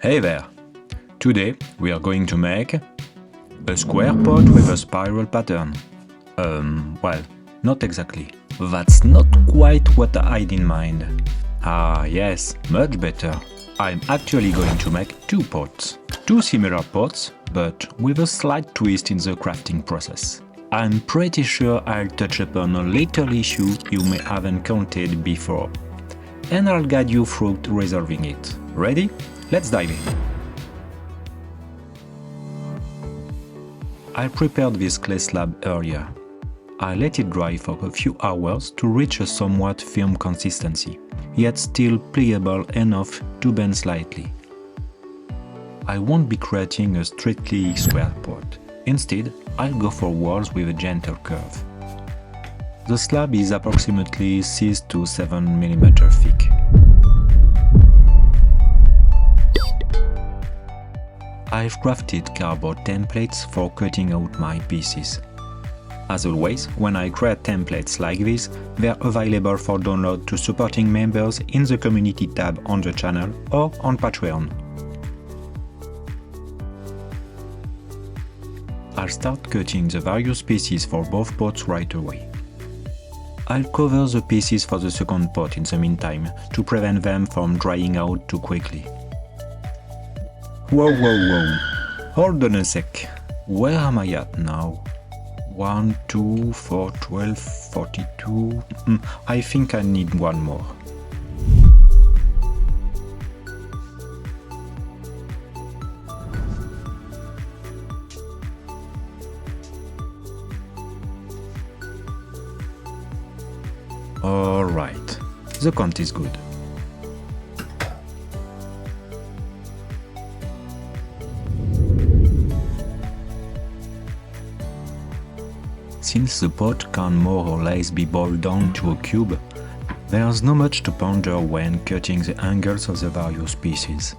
Hey there! Today we are going to make a square pot with a spiral pattern. Well, not exactly. That's not quite what I had in mind. Ah yes, much better. I'm actually going to make two pots. Two similar pots, but with a slight twist in the crafting process. I'm pretty sure I'll touch upon a little issue you may have encountered before, and I'll guide you through resolving it. Ready? Let's dive in. I prepared this clay slab earlier. I let it dry for a few hours to reach a somewhat firm consistency, yet still pliable enough to bend slightly. I won't be creating a strictly square pot. Instead, I'll go for walls with a gentle curve. The slab is approximately 6 to 7 mm thick. I've crafted cardboard templates for cutting out my pieces. As always, when I create templates like this, they're available for download to supporting members in the community tab on the channel or on Patreon. I'll start cutting the various pieces for both pots right away. I'll cover the pieces for the second pot in the meantime to prevent them from drying out too quickly. Whoa. Hold on a sec. Where am I at now? 1, 2, 4, 12, 42. I think I need one more. Alright, the count is good. Since the pot can more or less be boiled down to a cube, there's not much to ponder when cutting the angles of the various pieces.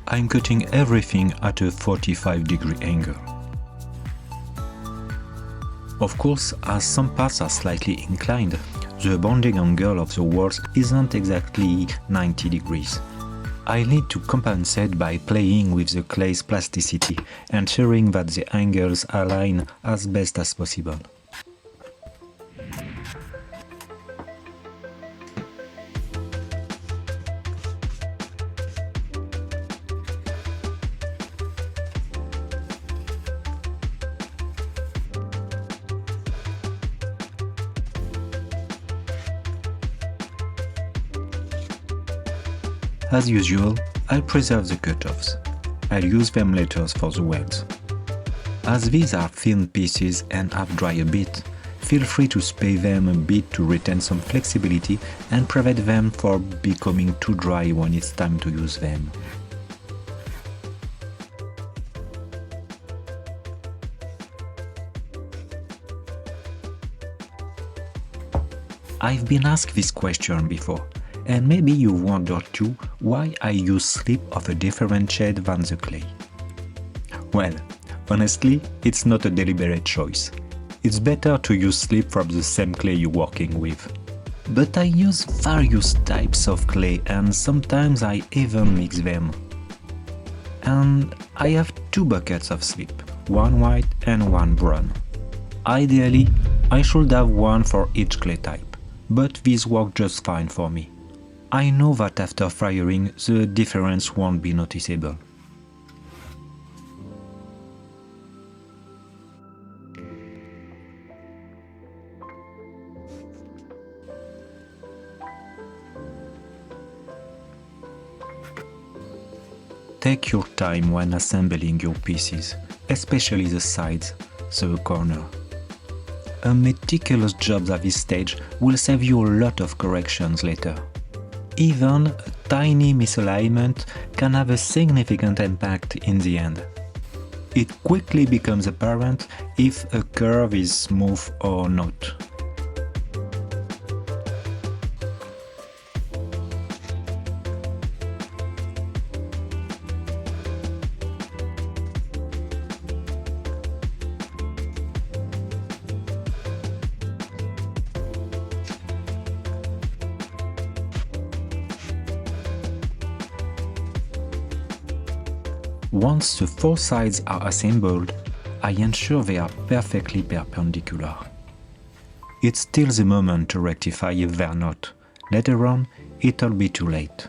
I'm cutting everything at a 45-degree angle. Of course, as some parts are slightly inclined, the bonding angle of the walls isn't exactly 90 degrees. I need to compensate by playing with the clay's plasticity, ensuring that the angles align as best as possible. As usual, I'll preserve the cutoffs. I'll use them later for the welds. As these are thin pieces and have dried a bit, feel free to spay them a bit to retain some flexibility and prevent them from becoming too dry when it's time to use them. I've been asked this question before, and maybe you wondered too why I use slip of a different shade than the clay. Well, honestly, it's not a deliberate choice. It's better to use slip from the same clay you're working with. But I use various types of clay and sometimes I even mix them. And I have two buckets of slip, one white and one brown. Ideally, I should have one for each clay type, but these work just fine for me. I know that after firing, the difference won't be noticeable. Take your time when assembling your pieces, especially the sides, the corner. A meticulous job at this stage will save you a lot of corrections later. Even a tiny misalignment can have a significant impact in the end. It quickly becomes apparent if a curve is smooth or not. Once the four sides are assembled, I ensure they are perfectly perpendicular. It's still the moment to rectify if they're not. Later on, it'll be too late.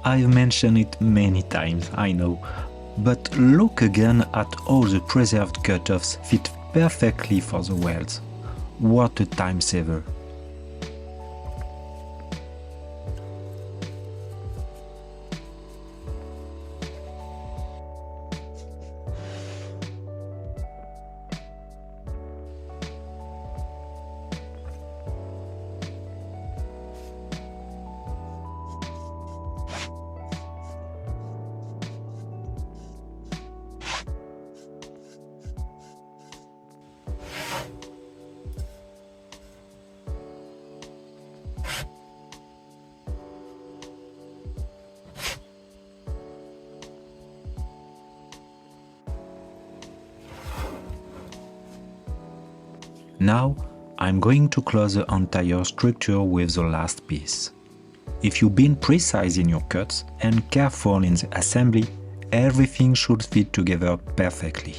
I've mentioned it many times, I know, but look again at all the preserved cut-offs fit perfectly for the welds. What a time saver! Now, I'm going to close the entire structure with the last piece. If you've been precise in your cuts and careful in the assembly, everything should fit together perfectly.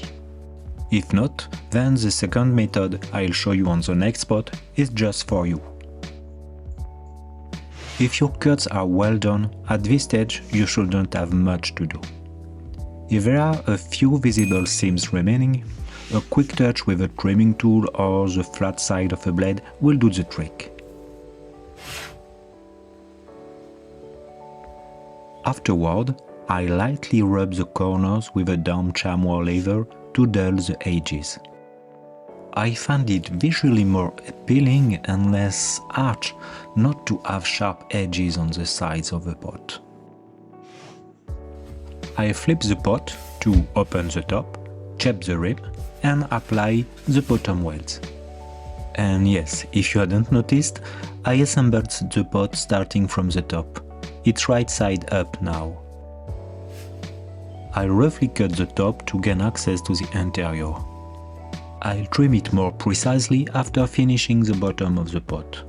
If not, then the second method I'll show you on the next spot is just for you. If your cuts are well done, at this stage you shouldn't have much to do. If there are a few visible seams remaining, a quick touch with a trimming tool or the flat side of a blade will do the trick. Afterward, I lightly rub the corners with a damp chamois leather to dull the edges. I find it visually more appealing and less harsh not to have sharp edges on the sides of the pot. I flip the pot to open the top, shape the rim, and apply the bottom welds. And yes, if you hadn't noticed, I assembled the pot starting from the top. It's right side up now. I roughly cut the top to gain access to the interior. I'll trim it more precisely after finishing the bottom of the pot.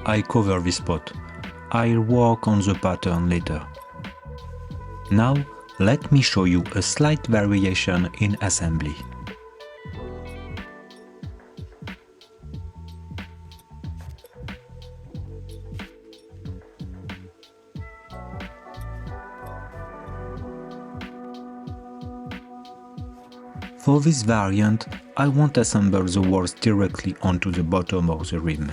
I cover this pot. I'll work on the pattern later. Now, let me show you a slight variation in assembly. For this variant, I won't assemble the walls directly onto the bottom of the rim.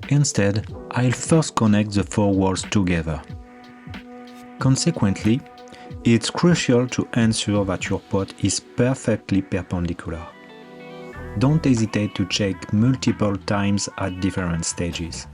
Instead, I'll first connect the four walls together. Consequently, it's crucial to ensure that your pot is perfectly perpendicular. Don't hesitate to check multiple times at different stages.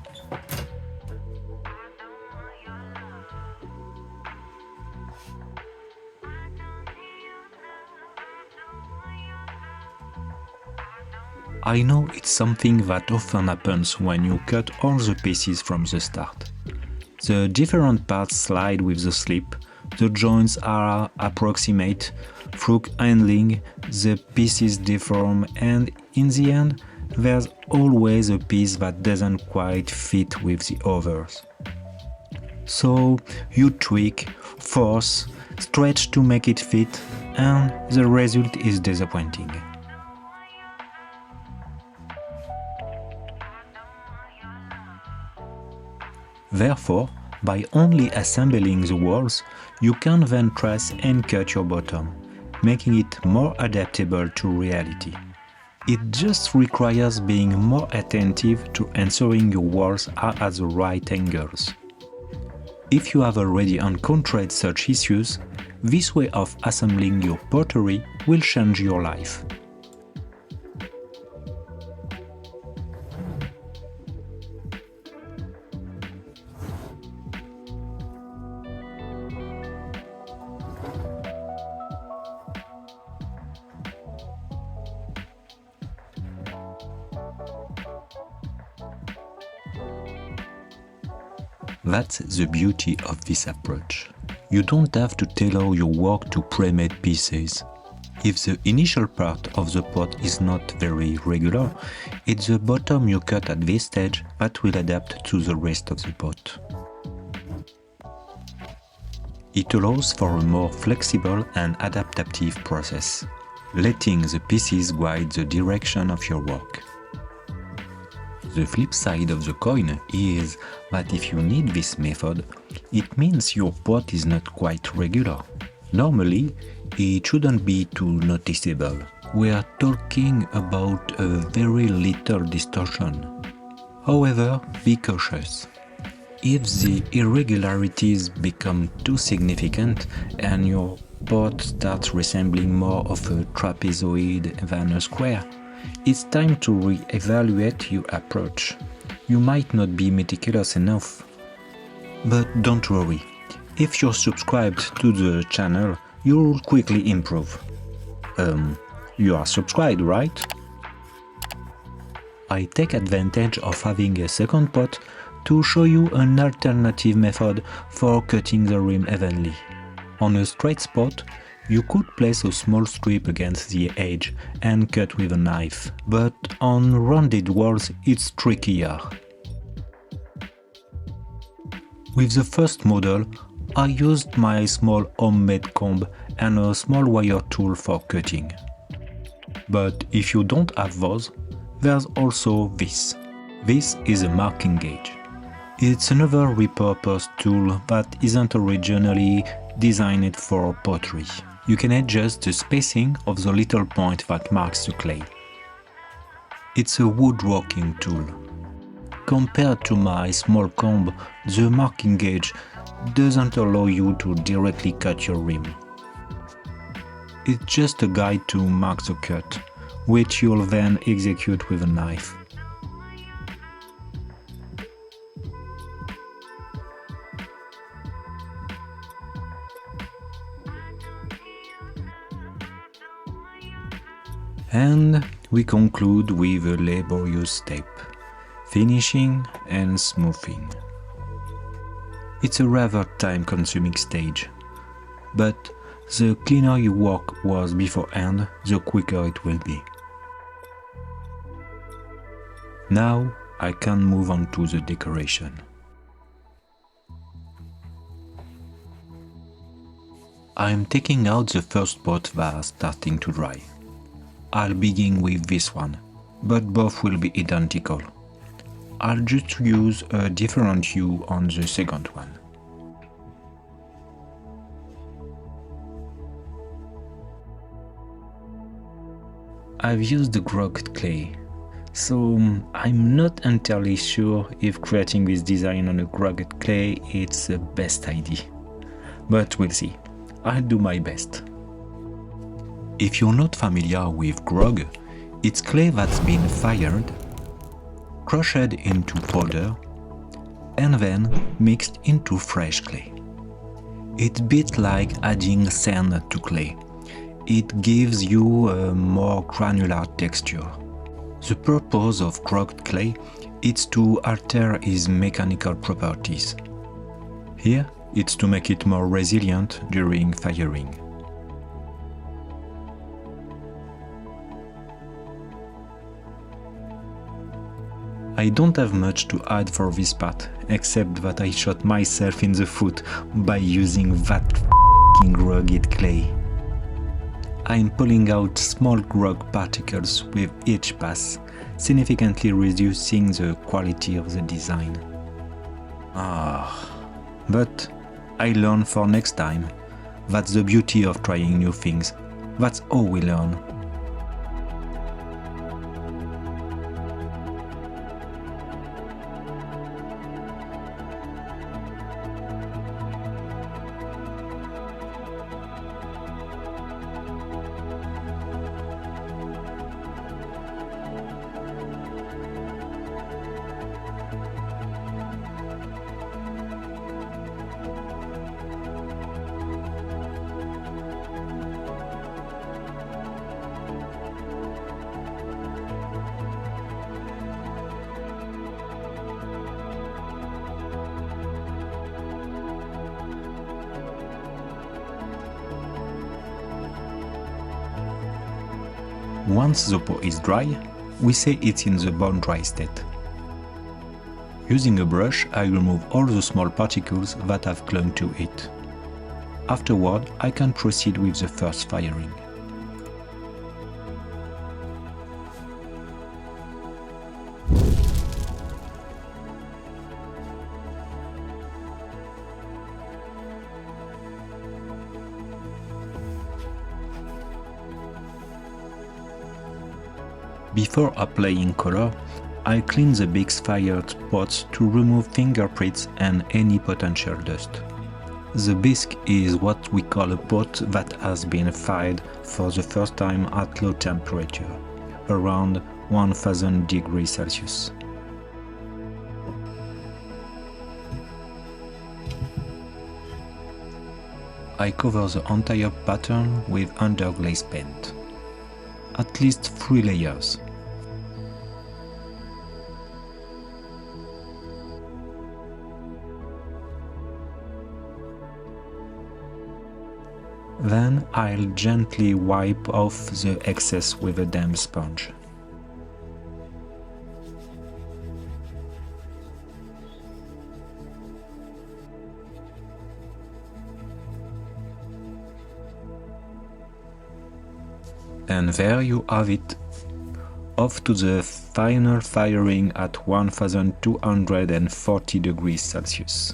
I know it's something that often happens when you cut all the pieces from the start. The different parts slide with the slip, the joints are approximate, through handling, the pieces deform, and in the end, there's always a piece that doesn't quite fit with the others. So you tweak, force, stretch to make it fit, and the result is disappointing. Therefore, by only assembling the walls, you can then truss and cut your bottom, making it more adaptable to reality. It just requires being more attentive to ensuring your walls are at the right angles. If you have already encountered such issues, this way of assembling your pottery will change your life. That's the beauty of this approach. You don't have to tailor your work to pre-made pieces. If the initial part of the pot is not very regular, it's the bottom you cut at this stage that will adapt to the rest of the pot. It allows for a more flexible and adaptive process, letting the pieces guide the direction of your work. The flip side of the coin is that if you need this method, it means your pot is not quite regular. Normally, it shouldn't be too noticeable. We are talking about a very little distortion. However, be cautious. If the irregularities become too significant and your pot starts resembling more of a trapezoid than a square, it's time to re-evaluate your approach. You might not be meticulous enough. But don't worry, if you're subscribed to the channel, you'll quickly improve. You are subscribed, right? I take advantage of having a second pot to show you an alternative method for cutting the rim evenly. On a straight spot, you could place a small strip against the edge and cut with a knife, but on rounded walls it's trickier. With the first model, I used my small homemade comb and a small wire tool for cutting. But if you don't have those, there's also this. This is a marking gauge. It's another repurposed tool that isn't originally designed for pottery. You can adjust the spacing of the little point that marks the clay. It's a woodworking tool. Compared to my small comb, the marking gauge doesn't allow you to directly cut your rim. It's just a guide to mark the cut, which you'll then execute with a knife. And we conclude with a laborious step, finishing and smoothing. It's a rather time-consuming stage, but the cleaner your work was beforehand, the quicker it will be. Now I can move on to the decoration. I'm taking out the first pot that's starting to dry. I'll begin with this one, but both will be identical. I'll just use a different hue on the second one. I've used the grogged clay, so I'm not entirely sure if creating this design on a grogged clay is the best idea. But we'll see. I'll do my best. If you're not familiar with grog, it's clay that's been fired, crushed into powder, and then mixed into fresh clay. It's a bit like adding sand to clay. It gives you a more granular texture. The purpose of grogged clay is to alter its mechanical properties. Here, it's to make it more resilient during firing. I don't have much to add for this part, except that I shot myself in the foot by using that f***ing rugged clay. I'm pulling out small grog particles with each pass, significantly reducing the quality of the design. But I learn for next time. That's the beauty of trying new things. That's all we learn. Once the pot is dry, we say it's in the bone dry state. Using a brush, I remove all the small particles that have clung to it. Afterward, I can proceed with the first firing. Before applying color, I clean the bisque fired pots to remove fingerprints and any potential dust. The bisque is what we call a pot that has been fired for the first time at low temperature, around 1000 degrees Celsius. I cover the entire pattern with underglaze paint. At least 3 layers. Then I'll gently wipe off the excess with a damp sponge. And there you have it. Off to the final firing at 1240 degrees Celsius.